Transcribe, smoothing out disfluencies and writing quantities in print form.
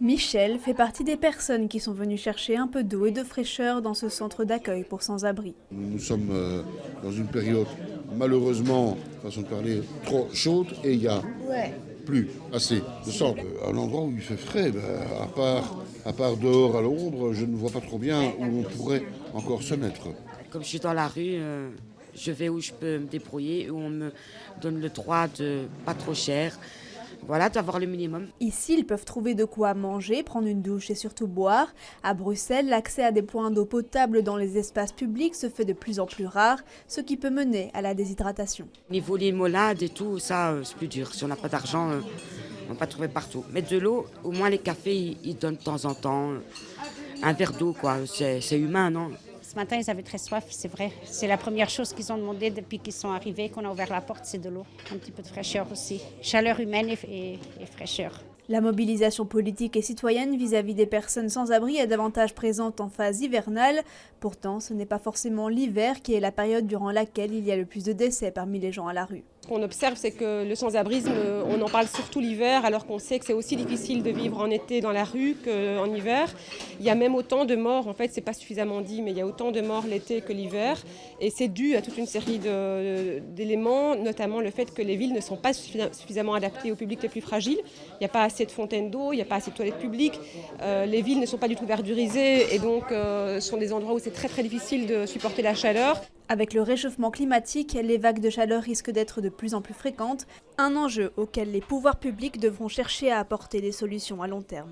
Michel fait partie des personnes qui sont venues chercher un peu d'eau et de fraîcheur dans ce centre d'accueil pour sans-abri. Nous sommes dans une période, malheureusement, façon de parler, trop chaude et il n'y a plus assez de sang. À l'endroit où il fait frais, à part dehors à l'ombre, je ne vois pas trop bien où on pourrait encore se mettre. Comme je suis dans la rue, je vais où je peux me débrouiller, où on me donne le droit de pas trop cher. Voilà, d'avoir le minimum. Ici, ils peuvent trouver de quoi manger, prendre une douche et surtout boire. À Bruxelles, l'accès à des points d'eau potable dans les espaces publics se fait de plus en plus rare, ce qui peut mener à la déshydratation. Niveau limonade et tout, ça, c'est plus dur. Si on n'a pas d'argent, on ne va pas trouver partout. Mais de l'eau, au moins les cafés, ils donnent de temps en temps un verre d'eau, quoi. C'est humain, non? Ce matin, ils avaient très soif, c'est vrai. C'est la première chose qu'ils ont demandé depuis qu'ils sont arrivés, qu'on a ouvert la porte, c'est de l'eau. Un petit peu de fraîcheur aussi. Chaleur humaine et fraîcheur. La mobilisation politique et citoyenne vis-à-vis des personnes sans abri est davantage présente en phase hivernale. Pourtant, ce n'est pas forcément l'hiver qui est la période durant laquelle il y a le plus de décès parmi les gens à la rue. Ce qu'on observe, c'est que le sans-abrisme, on en parle surtout l'hiver, alors qu'on sait que c'est aussi difficile de vivre en été dans la rue qu'en hiver. Il y a même autant de morts, en fait, c'est pas suffisamment dit, mais il y a autant de morts l'été que l'hiver. Et c'est dû à toute une série d'éléments, notamment le fait que les villes ne sont pas suffisamment adaptées aux publics les plus fragiles. Il n'y a pas assez de fontaines d'eau, il n'y a pas assez de toilettes publiques. Les villes ne sont pas du tout verdurisées et donc sont des endroits où c'est très très difficile de supporter la chaleur. Avec le réchauffement climatique, les vagues de chaleur risquent d'être de plus en plus fréquentes, un enjeu auquel les pouvoirs publics devront chercher à apporter des solutions à long terme.